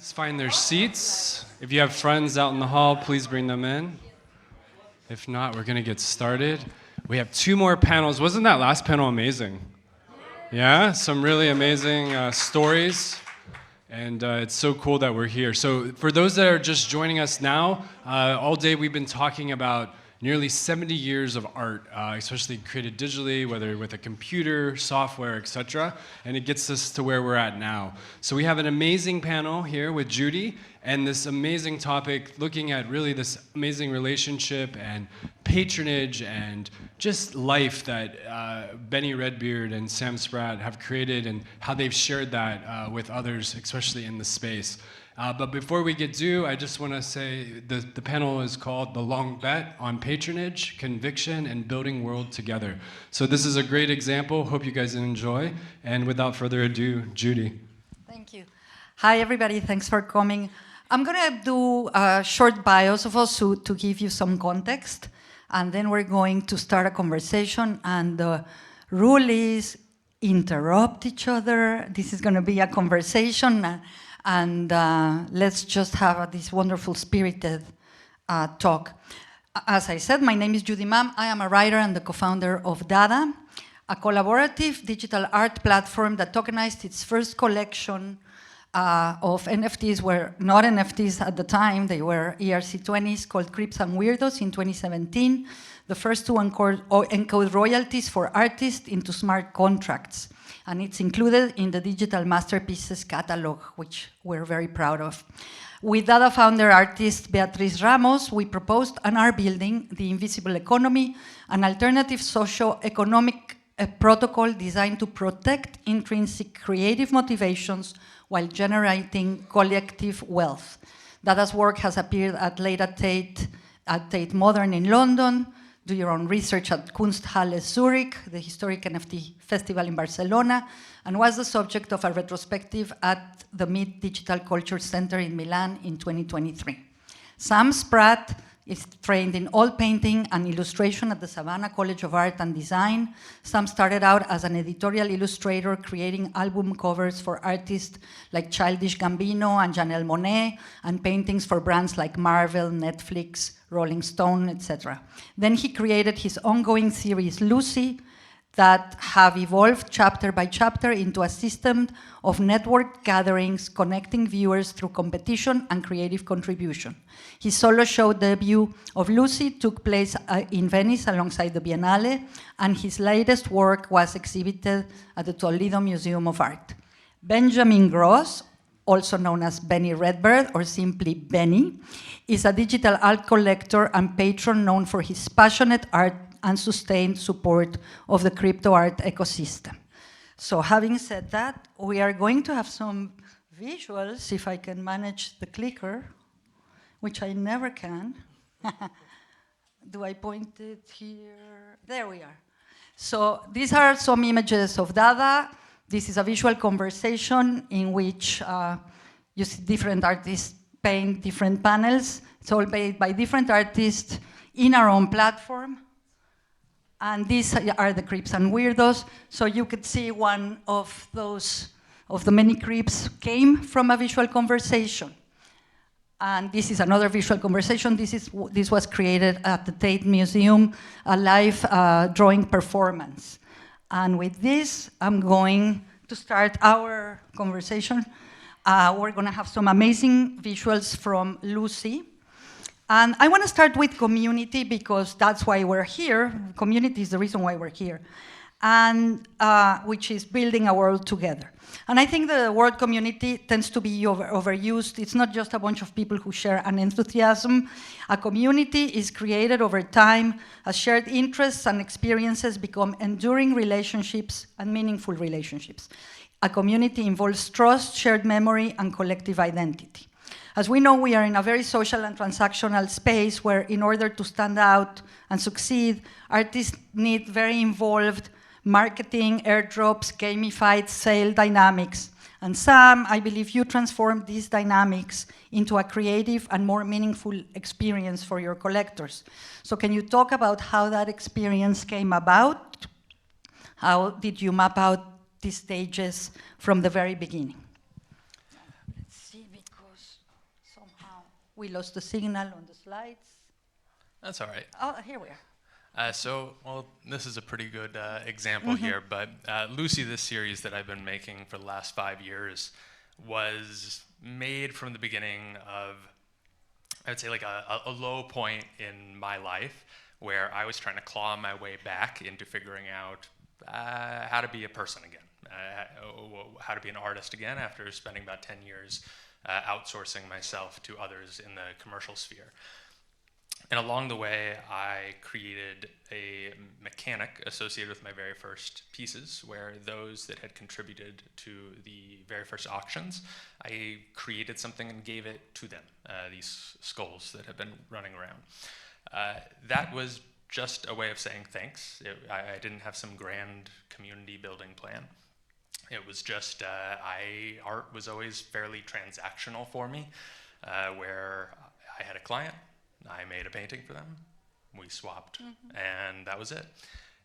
Please find their seats. If you have friends out in the hall, please bring them in. If not, we're going to get started. We have 2 more panels. Wasn't that last panel amazing? Yeah, some really amazing stories. And it's so cool that we're here. So for those that are just joining us now, all day we've been talking about nearly 70 years of art, especially created digitally, whether with a computer, software, etc. And it gets us to where we're at now. So we have an amazing panel here with Judy, and this amazing topic looking at really this amazing relationship and patronage and just life that Benny Redbeard and Sam Spratt have created and how they've shared that with others, especially in the space. But before we get due, I just want to say the panel is called The Long Bet on Patronage, Conviction, and Building World Together. So this is a great example. Hope you guys enjoy. And without further ado, Judy. Thank you. Hi, everybody. Thanks for coming. I'm going to do short bios of us to give you some context. And then we're going to start a conversation. And the rule is interrupt each other. This is going to be a conversation. And let's just have this wonderful spirited talk. As I said, my name is Judy Mam. I am a writer and the co-founder of DADA, a collaborative digital art platform that tokenized its first collection of NFTs. Were not NFTs at the time, they were ERC20s called Creeps and Weirdos in 2017, the first to encode royalties for artists into smart contracts. And it's included in the Digital Masterpieces catalog, which we're very proud of. With DADA founder artist Beatriz Ramos, we proposed an art building, The Invisible Economy, an alternative socio-economic protocol designed to protect intrinsic creative motivations while generating collective wealth. DADA's work has appeared at Tate Modern in London. Do your own research at Kunsthalle Zurich, the historic NFT festival in Barcelona, and was the subject of a retrospective at the MIT Digital Culture Center in Milan in 2023. Sam Spratt is trained in oil painting and illustration at the Savannah College of Art and Design. Sam started out as an editorial illustrator, creating album covers for artists like Childish Gambino and Janelle Monáe, and paintings for brands like Marvel, Netflix, Rolling Stone, etc. Then he created his ongoing series, Lucy, that have evolved chapter by chapter into a system of network gatherings connecting viewers through competition and creative contribution. His solo show debut of Lucy took place in Venice alongside the Biennale, and his latest work was exhibited at the Toledo Museum of Art. Benjamin Gross, also known as Benny Redbeard or simply Benny, is a digital art collector and patron known for his passionate art and sustained support of the crypto art ecosystem. So having said that, we are going to have some visuals, if I can manage the clicker, which I never can. Do I point it here? There we are. So these are some images of DADA. This is a visual conversation in which you see different artists paint different panels. It's all made by different artists in our own platform. And these are the Creeps and Weirdos. So you could see one of those, of the many creeps came from a visual conversation. And this is another visual conversation. This was created at the Tate Museum, a live drawing performance. And with this, I'm going to start our conversation. We're going to have some amazing visuals from Lucy. And I want to start with community because that's why we're here. Community is the reason why we're here, and which is building a world together. And I think the word community tends to be overused. It's not just a bunch of people who share an enthusiasm. A community is created over time as shared interests and experiences become enduring relationships and meaningful relationships. A community involves trust, shared memory, and collective identity. As we know, we are in a very social and transactional space where in order to stand out and succeed, artists need very involved marketing, airdrops, gamified sale dynamics. And Sam, I believe you transformed these dynamics into a creative and more meaningful experience for your collectors. So can you talk about how that experience came about? How did you map out these stages from the very beginning? Let's see, because because somehow we lost the signal on the slides. That's all right. Oh, here we are. Well, this is a pretty good example here, but Lucy, this series that I've been making for the last 5 years, was made from the beginning of, I would say, like a low point in my life where I was trying to claw my way back into figuring out how to be a person again, how to be an artist again after spending about 10 years outsourcing myself to others in the commercial sphere. And along the way, I created a mechanic associated with my very first pieces, where those that had contributed to the very first auctions, I created something and gave it to them, these skulls that have been running around. That was just a way of saying thanks. I didn't have some grand community building plan. It was just, art was always fairly transactional for me, where I had a client, I made a painting for them, we swapped, and that was it.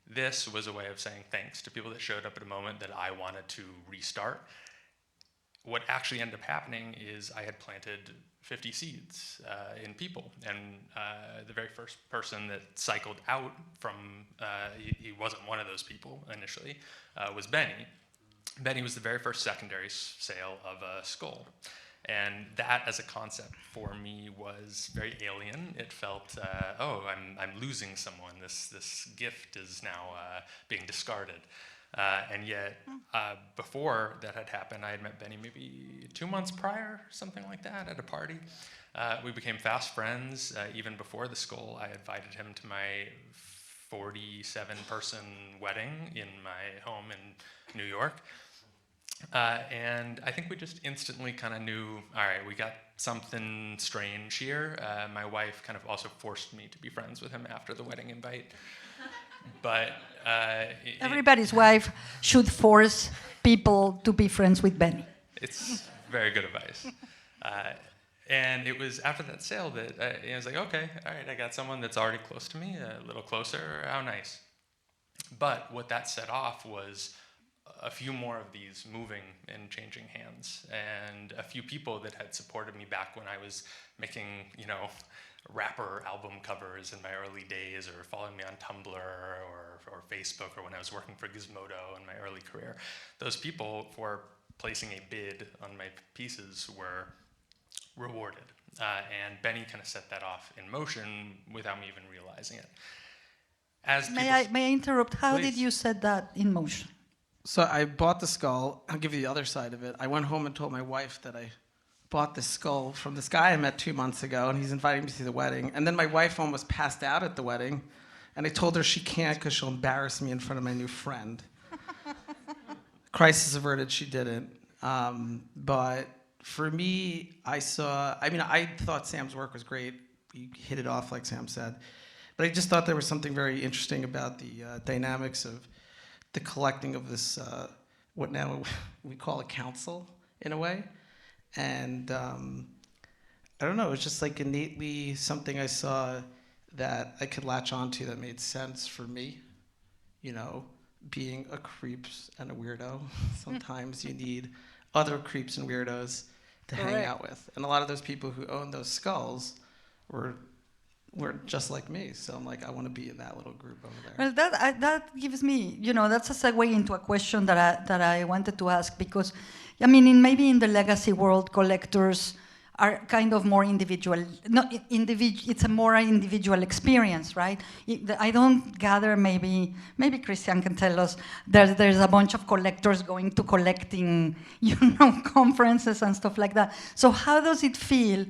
This was a way of saying thanks to people that showed up at a moment that I wanted to restart. What actually ended up happening is I had planted 50 seeds in people, and the very first person that cycled out from, he wasn't one of those people initially, was Benny. Benny was the very first secondary sale of a skull. And that as a concept for me was very alien. It felt, oh, I'm losing someone. This gift is now being discarded. And yet, before that had happened, I had met Benny maybe 2 months prior, something like that, at a party. We became fast friends. Even before the skull, I invited him to my 47-person wedding in my home in New York. And I think we just instantly kind of knew, all right, we got something strange here. My wife kind of also forced me to be friends with him after the wedding invite. But everybody's wife should force people to be friends with Benny. It's very good advice. And it was after that sale that I was like, okay, all right, I got someone that's already close to me, a little closer, how nice. But what that set off was a few more of these moving and changing hands, and a few people that had supported me back when I was making, rapper album covers in my early days, or following me on Tumblr or Facebook, or when I was working for Gizmodo in my early career. Those people, for placing a bid on my pieces, were rewarded. And Benny kind of set that off in motion without me even realizing it. May I interrupt? How Please. did you set that in motion? So I bought the skull. I'll give you the other side of it. I went home and told my wife that I bought this skull from this guy I met 2 months ago, and he's inviting me to the wedding. And then my wife almost passed out at the wedding, and I told her she can't because she'll embarrass me in front of my new friend. Crisis averted, she didn't. But for me, I thought Sam's work was great. He hit it off, like Sam said. But I just thought there was something very interesting about the dynamics of the collecting of this, what now we call a council, in a way. And I don't know, it was just like innately something I saw that I could latch onto that made sense for me. Being a creep and a weirdo, sometimes you need other creeps and weirdos to hang out with. And a lot of those people who own those skulls were just like me. So I'm like, I want to be in that little group over there. Well, that gives me, that's a segue into a question that I wanted to ask, because, maybe in the legacy world, collectors are kind of more individual. It's a more individual experience, right? I don't gather, maybe Christian can tell us, there's a bunch of collectors going to collecting, conferences and stuff like that. So how does it feel?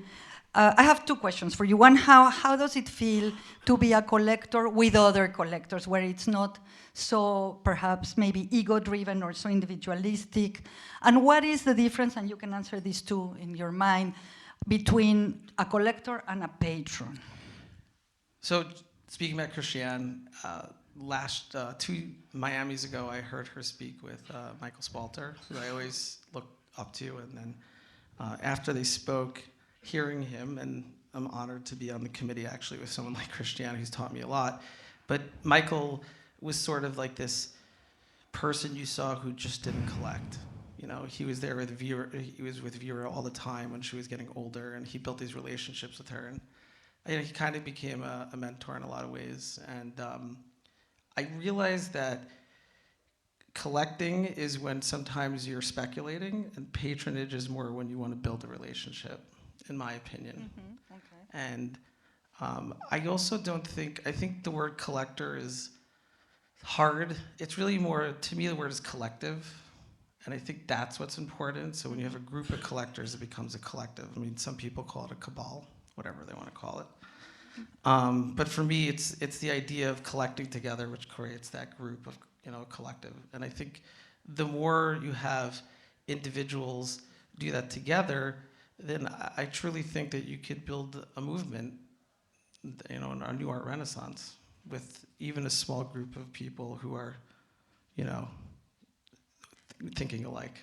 I have two questions for you. One, how does it feel to be a collector with other collectors, where it's not so perhaps maybe ego-driven or so individualistic? And what is the difference, and you can answer these two in your mind, between a collector and a patron? So speaking about Christiane, last 2 Miamis ago, I heard her speak with Michael Spalter, who I always looked up to. And then after they spoke, hearing him, and I'm honored to be on the committee actually with someone like Christiane, who's taught me a lot. But Michael was sort of like this person you saw who just didn't collect. You know, he was there with Vera. He was with Vera all the time when she was getting older, and he built these relationships with her. And you know, he kind of became a mentor in a lot of ways. And I realized that collecting is when sometimes you're speculating, and patronage is more when you want to build a relationship, in my opinion. Mm-hmm. Okay. And I also don't think, I think the word collector is hard. It's really more, to me, the word is collective. And I think that's what's important. So when you have a group of collectors, it becomes a collective. I mean, some people call it a cabal, whatever they want to call it. But for me, it's the idea of collecting together, which creates that group of, you know, collective. And I think the more you have individuals do that together, then I truly think that you could build a movement, you know, a new art renaissance with even a small group of people who are, you know, thinking alike.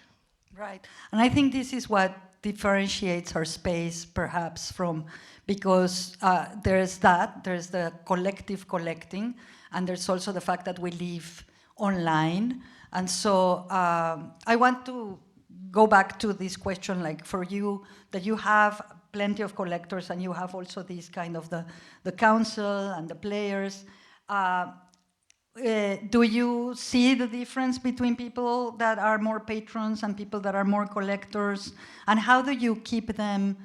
Right. And I think this is what differentiates our space perhaps from, because there's the collective collecting, and there's also the fact that we live online. And so I want to go back to this question, like for you, that you have plenty of collectors and you have also this kind of the council and the players. Do you see the difference between people that are more patrons and people that are more collectors? And how do you keep them?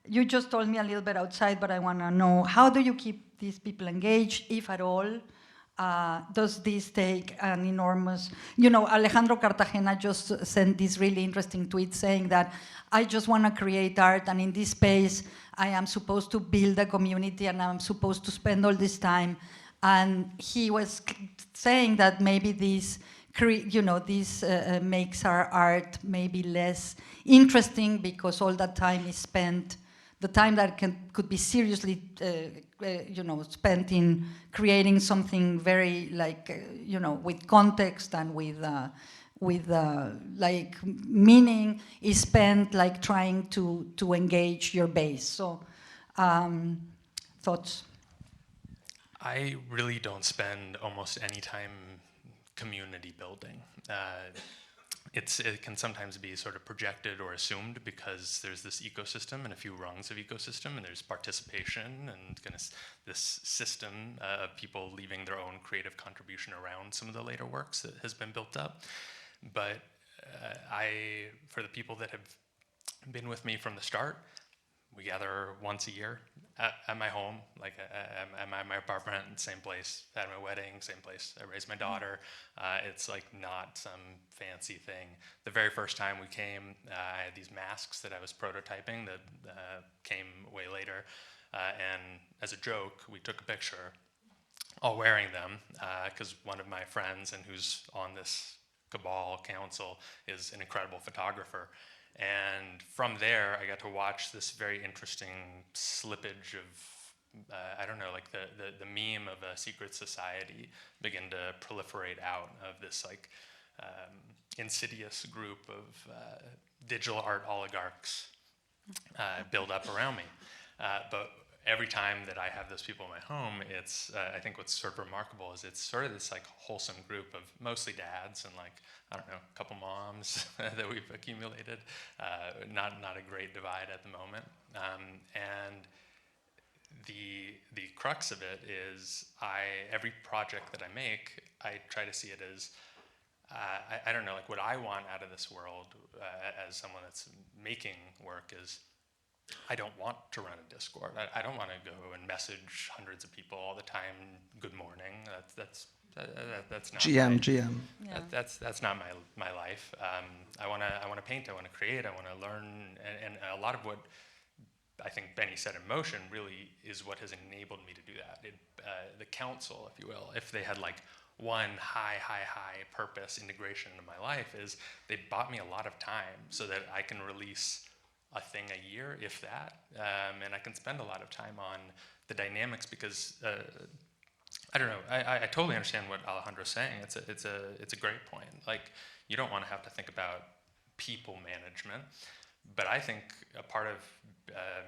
You just told me a little bit outside, but I want to know, how do you keep these people engaged, if at all? Does this take an enormous... You know, Alejandro Cartagena just sent this really interesting tweet saying that I just want to create art, and in this space, I am supposed to build a community, and I'm supposed to spend all this time. And he was saying that maybe this, you know, this makes our art maybe less interesting because all that time is spent, the time that could be seriously, you know, spent in creating something very like, you know, with context and with like meaning, is spent like trying to engage your base. So, thoughts? I really don't spend almost any time community building. It can sometimes be sort of projected or assumed because there's this ecosystem and a few rungs of ecosystem, and there's participation and kind of this system of people leaving their own creative contribution around some of the later works that has been built up. But for the people that have been with me from the start, we gather once a year at my home, like at my apartment, same place, had my wedding, same place I raised my daughter. It's like not some fancy thing. The very first time we came, I had these masks that I was prototyping that came way later. And as a joke, we took a picture, all wearing them, because one of my friends, and who's on this cabal council, is an incredible photographer. And from there, I got to watch this very interesting slippage of, I don't know, like the meme of a secret society begin to proliferate out of this like insidious group of digital art oligarchs build up around me. But every time that I have those people in my home, it's, I think what's sort of remarkable is it's sort of this like wholesome group of mostly dads and like, I don't know, a couple moms that we've accumulated. Not a great divide at the moment. And the crux of it is every project that I make, I try to see it as, I don't know, like what I want out of this world as someone that's making work is, I don't want to run a Discord. I don't want to go and message hundreds of people all the time. Good morning. That's not GM. Yeah. That's not my life. I want to paint. I want to create. I want to learn. And a lot of what I think Benny set in motion really is what has enabled me to do that. The council, if you will, if they had like one high purpose integration into my life, is they bought me a lot of time so that I can release a thing a year, if that, and I can spend a lot of time on the dynamics because I don't know. I totally understand what Alejandro's saying. It's a great point. Like you don't want to have to think about people management, but I think a part of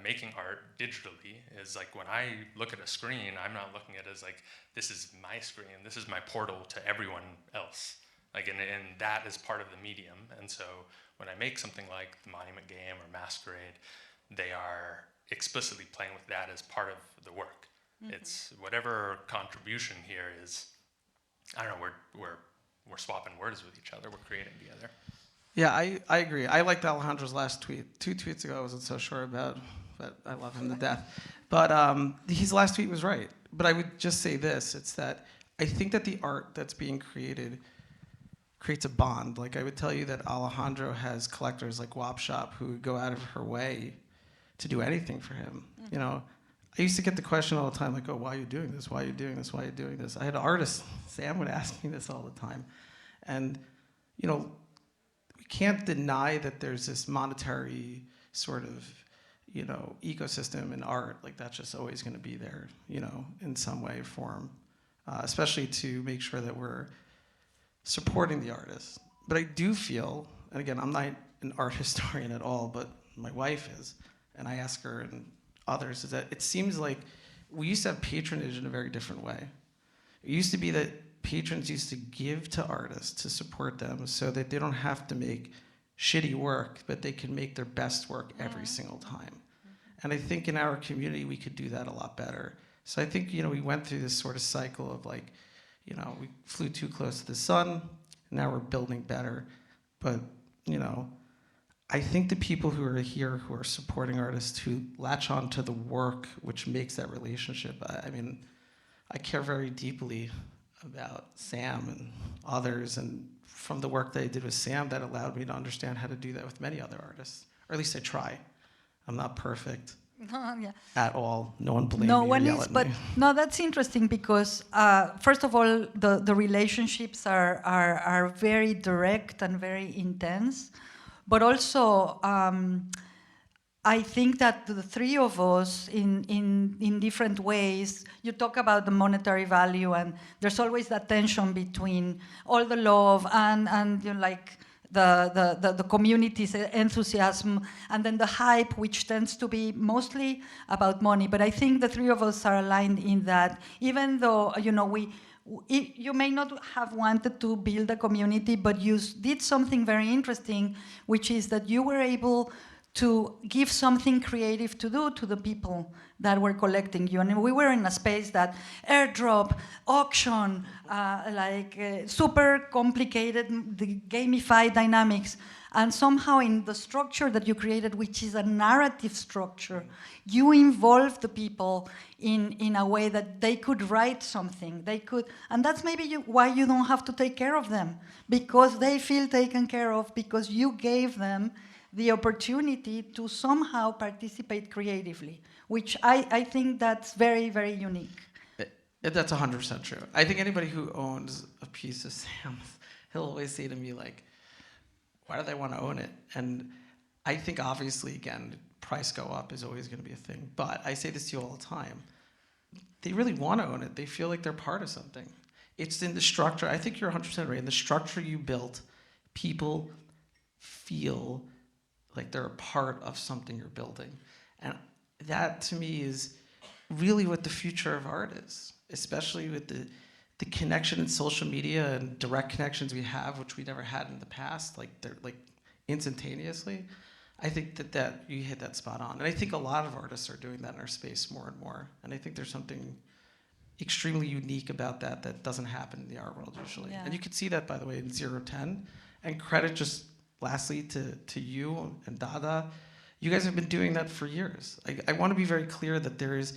making art digitally is like when I look at a screen, I'm not looking at it as like this is my screen. This is my portal to everyone else. Like, and that is part of the medium. And so when I make something like the Monument Game or Masquerade, they are explicitly playing with that as part of the work. It's whatever contribution here is, I don't know, we're swapping words with each other, we're creating together. Yeah, I agree. I liked Alejandro's last tweet. 2 tweets ago I wasn't so sure about, but I love him to death. But his last tweet was right. But I would just say this, it's that I think that the art that's being created creates a bond. Like, I would tell you that Alejandro has collectors like Wop Shop who would go out of her way to do anything for him. You know, I used to get the question all the time, like, oh, why are you doing this? Why are you doing this? Why are you doing this? I had artists, Sam would ask me this all the time. And, you know, we can't deny that there's this monetary sort of, you know, ecosystem in art. Like, that's just always going to be there, you know, in some way or form, especially to make sure that we're supporting the artists. But I do feel, and again, I'm not an art historian at all, but my wife is, and I ask her and others, is that it seems like we used to have patronage in a very different way. It used to be that patrons used to give to artists to support them so that they don't have to make shitty work, but they can make their best work every single time. And I think in our community, we could do that a lot better. So I think, you know, we went through this sort of cycle of like, you know, we flew too close to the sun, and now we're building better. But, you know, I think the people who are here who are supporting artists who latch on to the work which makes that relationship, I mean, I care very deeply about Sam and others, and from the work that I did with Sam, that allowed me to understand how to do that with many other artists, or at least I try. I'm not perfect at all. No one blame me or yell at me. No, that's interesting because first of all, the relationships are very direct and very intense, but also I think that the three of us in different ways, you talk about the monetary value, and there's always that tension between all the love and you know, like the community's enthusiasm, and then the hype, which tends to be mostly about money. But I think the three of us are aligned in that, even though, you know, you may not have wanted to build a community, but you did something very interesting, which is that you were able to give something creative to do to the people that were collecting you. And we were in a space that airdrop, auction, super complicated, the gamified dynamics. And somehow in the structure that you created, which is a narrative structure, you involved the people in a way that they could write something. They could, and that's maybe why you don't have to take care of them, because they feel taken care of, because you gave them the opportunity to somehow participate creatively, which I think that's very, very unique. That's 100% true. I think anybody who owns a piece of Sam's, he'll always say to me, like, why do they want to own it? And I think obviously, again, price go up is always going to be a thing. But I say this to you all the time. They really want to own it. They feel like they're part of something. It's in the structure. I think you're 100% right. In the structure you built, people feel like they're a part of something you're building. And that, to me, is really what the future of art is, especially with the connection in social media and direct connections we have, which we never had in the past, like they're like instantaneously. I think that you hit that spot on. And I think a lot of artists are doing that in our space more and more. And I think there's something extremely unique about that doesn't happen in the art world usually. Yeah. And you can see that, by the way, in 010. And credit just lastly to you and DADA. You guys have been doing that for years. I want to be very clear that there is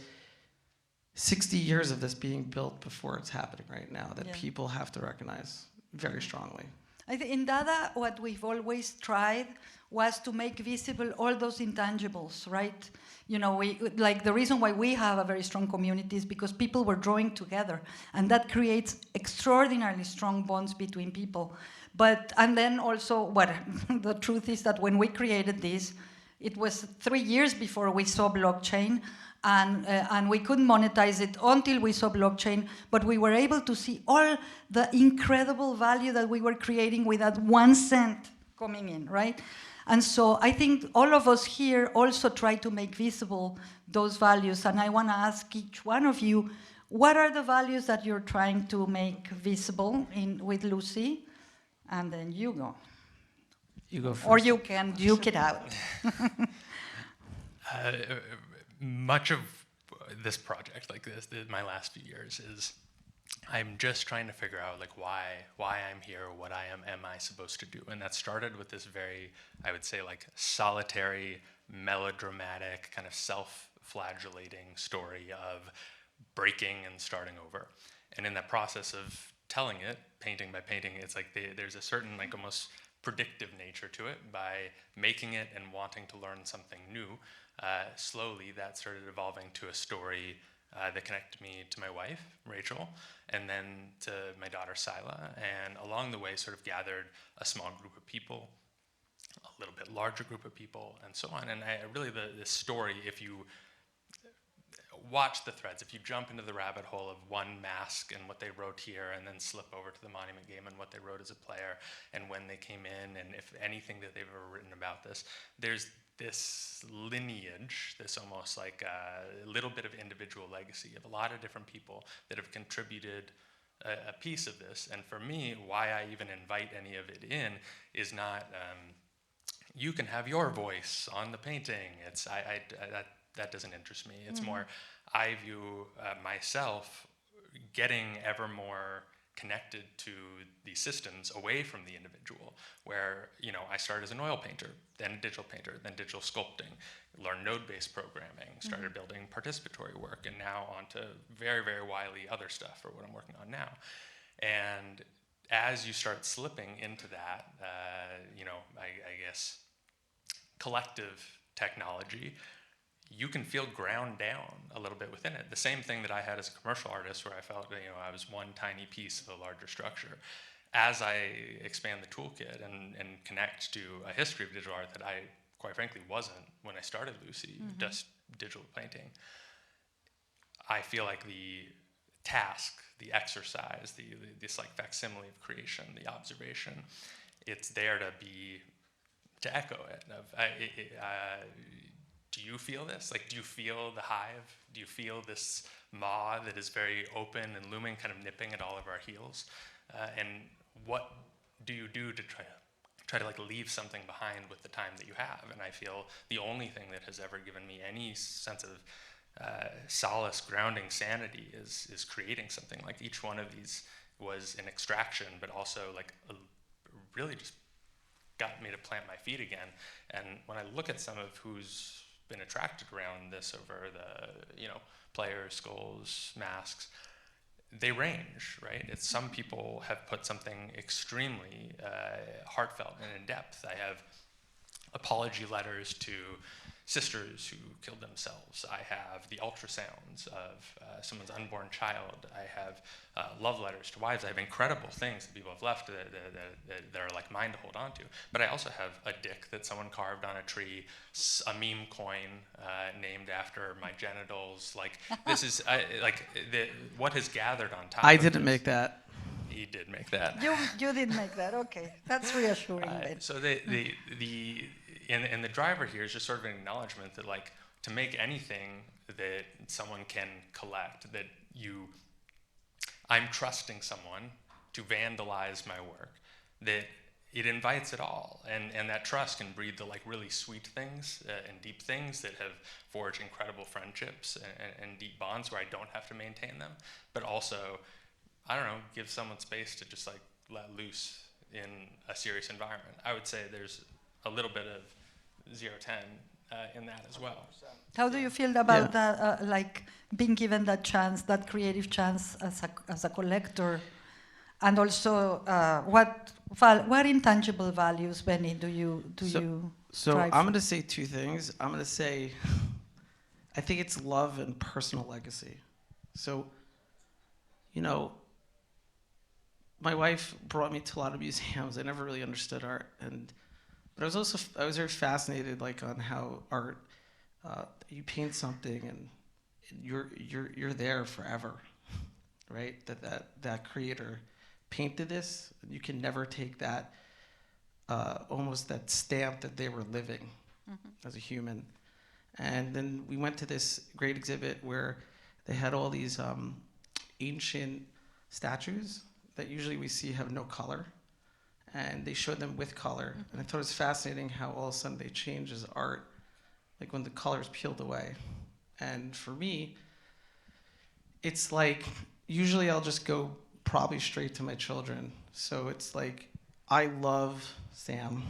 60 years of this being built before it's happening right now, that people have to recognize very strongly. I think in DADA, what we've always tried was to make visible all those intangibles, right? You know, like the reason why we have a very strong community is because people were drawing together, and that creates extraordinarily strong bonds between people. But, and then also, what the truth is that when we created this, it was 3 years before we saw blockchain, and we couldn't monetize it until we saw blockchain, but we were able to see all the incredible value that we were creating without 1 cent coming in, right? And so I think all of us here also try to make visible those values, and I want to ask each one of you, what are the values that you're trying to make visible with Lucy? and then you go. You go first. Or you can duke it out. Much of this project, like this, my last few years, is I'm just trying to figure out like why I'm here, what am I supposed to do, and that started with this very, I would say, like solitary, melodramatic, kind of self-flagellating story of breaking and starting over, and in that process of telling it, painting by painting, it's like there's a certain like almost predictive nature to it. By making it and wanting to learn something new, slowly that started evolving to a story that connected me to my wife, Rachel, and then to my daughter, Sila, and along the way sort of gathered a small group of people, a little bit larger group of people, and so on. And this story, if you watch the threads, if you jump into the rabbit hole of one mask and what they wrote here, and then slip over to the Monument Game and what they wrote as a player, and when they came in, and if anything that they've ever written about this, there's this lineage, this almost like a little bit of individual legacy of a lot of different people that have contributed a piece of this. And for me, why I even invite any of it in is not, you can have your voice on the painting. It's that doesn't interest me. It's more, I view myself getting ever more connected to these systems away from the individual, where, you know, I started as an oil painter, then a digital painter, then digital sculpting, learned node-based programming, started building participatory work, and now onto very, very wily other stuff for what I'm working on now. And as you start slipping into that, you know, I guess, collective technology, you can feel ground down a little bit within it. The same thing that I had as a commercial artist, where I felt, you know, I was one tiny piece of a larger structure. As I expand the toolkit and connect to a history of digital art that I, quite frankly, wasn't when I started Lucy, just digital painting, I feel like the task, the exercise, this like facsimile of creation, the observation, it's there to echo it. Do you feel this? Like, do you feel the hive? Do you feel this maw that is very open and looming, kind of nipping at all of our heels? And what do you do to try to like leave something behind with the time that you have? And I feel the only thing that has ever given me any sense of solace, grounding, sanity is creating something. Like, each one of these was an extraction, but also like really just got me to plant my feet again. And when I look at some of who's been attracted around this over the, you know, players, skulls, masks, they range, right? It's some people have put something extremely heartfelt and in depth. I have apology letters to sisters who killed themselves. I have the ultrasounds of someone's unborn child. I have love letters to wives. I have incredible things that people have left that are like mine to hold on to. But I also have a dick that someone carved on a tree, a meme coin named after my genitals. Like, this is what has gathered on top. I didn't make that. He did make that. You did make that. Okay, that's reassuring. So the driver here is just sort of an acknowledgement that, like, to make anything that someone can collect, that I'm trusting someone to vandalize my work, that it invites it all, and that trust can breed the like really sweet things and deep things that have forged incredible friendships and deep bonds where I don't have to maintain them, but also, I don't know, give someone space to just like let loose in a serious environment. I would say there's a little bit of 0-10 in that as well. How do you feel about that, like being given that chance, that creative chance as a collector, and also what intangible values, Benny, do you So I'm going to say two things. I'm going to say, I think it's love and personal legacy. So, you know, my wife brought me to a lot of museums. I never really understood art, but I was very fascinated, like, on how art, you paint something and you're there forever, right? That creator painted this. You can never take that, almost that stamp that they were living as a human. And then we went to this great exhibit where they had all these ancient statues that usually we see have no color. and they showed them with color. And I thought it was fascinating how all of a sudden they change as art, like when the color's peeled away. And for me, it's like, usually I'll just go probably straight to my children. So it's like, I love Sam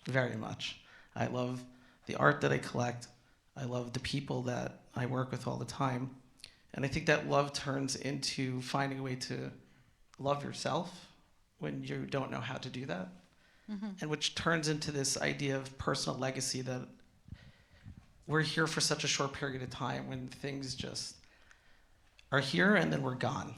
very much. I love the art that I collect. I love the people that I work with all the time. And I think that love turns into finding a way to love yourself when you don't know how to do that. And which turns into this idea of personal legacy, that we're here for such a short period of time when things just are here and then we're gone.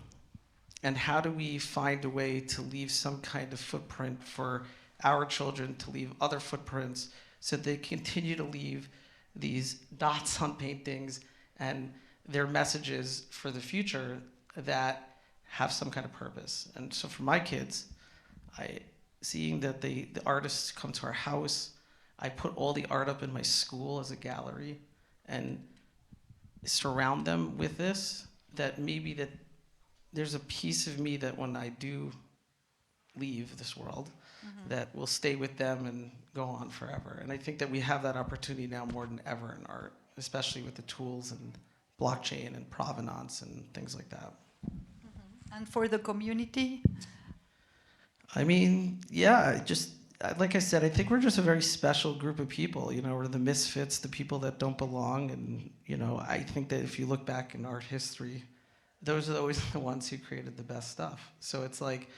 And how do we find a way to leave some kind of footprint for our children to leave other footprints so they continue to leave these dots on paintings and their messages for the future that have some kind of purpose. And so for my kids, seeing that the artists come to our house, I put all the art up in my school as a gallery and surround them with this, that maybe that there's a piece of me that when I do leave this world, that will stay with them and go on forever. And I think that we have that opportunity now more than ever in art, especially with the tools and blockchain and provenance and things like that. And for the community? I mean, yeah, just like I said, I think we're just a very special group of people. You know, we're the misfits, the people that don't belong. And, you know, I think that if you look back in art history, those are always the ones who created the best stuff. So it's like,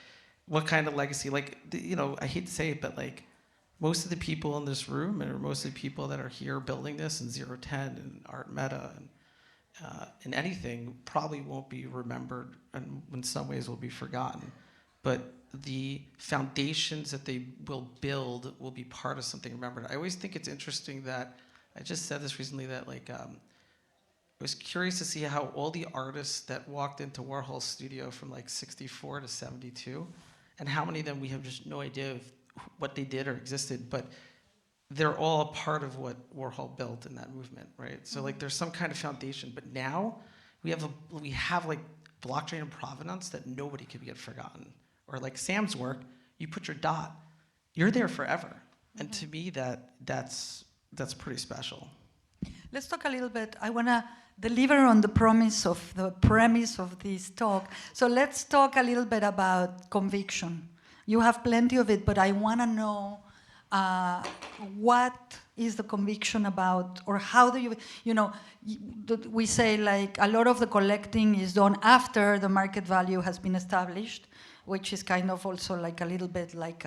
what kind of legacy? Like, you know, I hate to say it, but like, most of the people in this room, or most of the people that are here building this in 010 and ArtMeta and anything, probably won't be remembered, and in some ways will be forgotten. But the foundations that they will build will be part of something remembered. I always think it's interesting that, I just said this recently, that like, I was curious to see how all the artists that walked into Warhol's studio from like 64 to 72, and how many of them we have just no idea of what they did or existed, but they're all a part of what Warhol built in that movement, right? So like there's some kind of foundation, but now we have like blockchain and provenance that nobody can get forgotten. Or like Sam's work, you put your dot, you're there forever. And to me, that's pretty special. Let's talk a little bit. I want to deliver on the premise of this talk. So let's talk a little bit about conviction. You have plenty of it, but I want to know what is the conviction about, or how do you know, we say like a lot of the collecting is done after the market value has been established, which is kind of also like a little bit like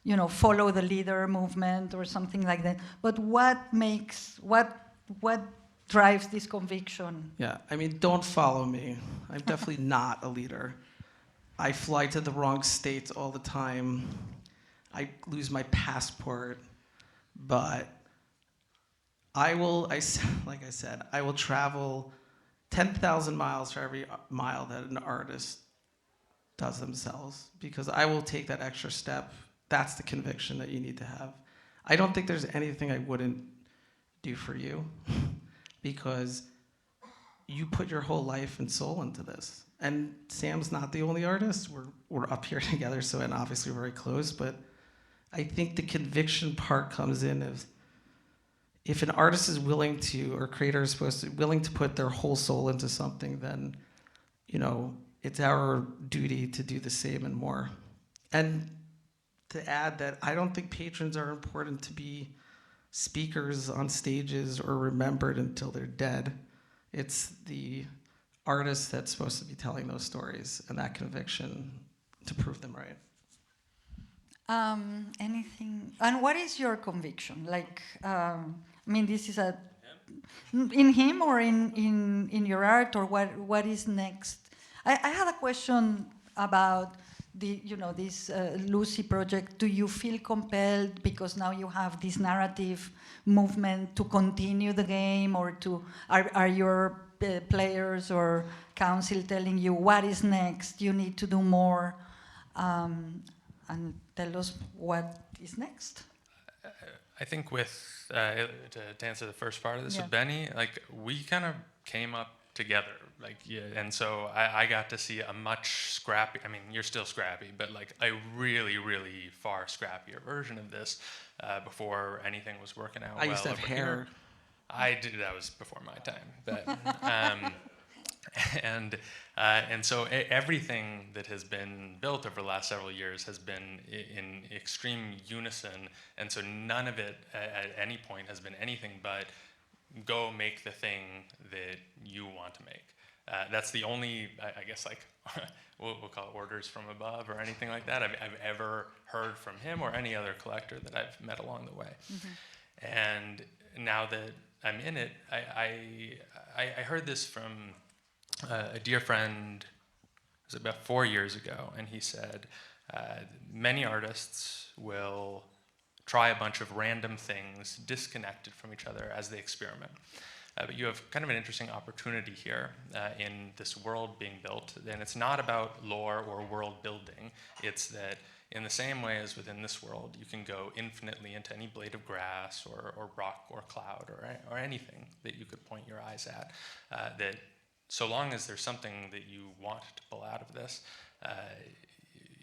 you know, follow the leader movement or something like that. But what drives this conviction? Yeah, I mean, don't follow me. I'm definitely not a leader. I fly to the wrong states all the time. I lose my passport, but like I said, I will travel 10,000 miles for every mile that an artist does themselves, because I will take that extra step. That's the conviction that you need to have. I don't think there's anything I wouldn't do for you, because you put your whole life and soul into this. And Sam's not the only artist. We're up here together, so, and obviously we're very close, but I think the conviction part comes in if an artist is willing to, or creator is willing to put their whole soul into something, then, you know, it's our duty to do the same and more. And to add that I don't think patrons are important to be speakers on stages or remembered until they're dead. It's the artist that's supposed to be telling those stories, and that conviction to prove them right. Anything? And what is your conviction? Like, I mean, this is in him or in your art, or what is next? I had a question about this Lucy project. Do you feel compelled, because now you have this narrative movement, to continue the game, or are your players or council telling you what is next? You need to do more, and tell us what is next. I think with to answer the first part of this with Benny, like we kind of came up together. Like, yeah, and so I got to see a much scrappy, I mean, you're still scrappy, but like a really, really far scrappier version of this before anything was working out I used to have over hair. here. I did, that was before my time. But, and so everything that has been built over the last several years has been in extreme unison, and so none of it at any point has been anything but go make the thing that you want to make. That's the only, I guess, like, we'll call it orders from above or anything like that I've ever heard from him or any other collector that I've met along the way. And now that I'm in it, I heard this from a dear friend, it was about 4 years ago, and he said, many artists will try a bunch of random things disconnected from each other as they experiment. But you have kind of an interesting opportunity here in this world being built, and it's not about lore or world building. It's that in the same way as within this world, you can go infinitely into any blade of grass or rock or cloud or anything that you could point your eyes at. That so long as there's something that you want to pull out of this,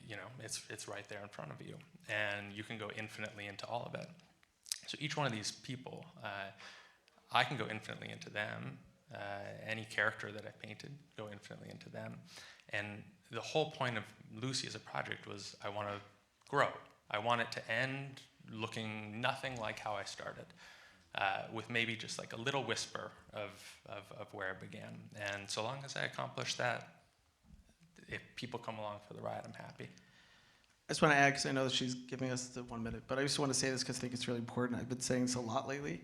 you know, it's right there in front of you, and you can go infinitely into all of it. So each one of these people, I can go infinitely into them. Any character that I painted, go infinitely into them. And the whole point of Lucy as a project was I want to grow. I want it to end looking nothing like how I started, with maybe just like a little whisper of where it began. And so long as I accomplish that, if people come along for the ride, I'm happy. I just want to add, because I know that she's giving us the 1 minute, but I just want to say this because I think it's really important. I've been saying this a lot lately.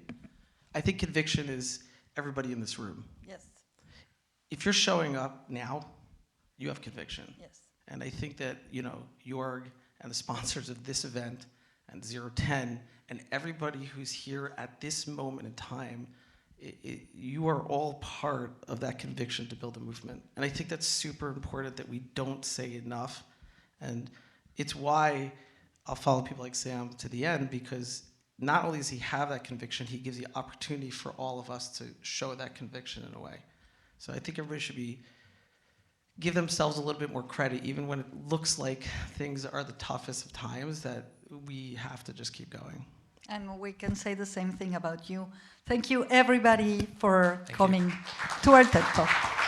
I think conviction is everybody in this room. Yes. If you're showing up now, you have conviction. Yes. And I think that, you know, Jorg and the sponsors of this event and 010 and everybody who's here at this moment in time, you are all part of that conviction to build a movement. And I think that's super important that we don't say enough. And it's why I'll follow people like Sam to the end, because not only does he have that conviction, he gives the opportunity for all of us to show that conviction in a way. So I think everybody should give themselves a little bit more credit, even when it looks like things are the toughest of times, that we have to just keep going. And we can say the same thing about you. Thank you, everybody, for Thank coming to our TED Talk.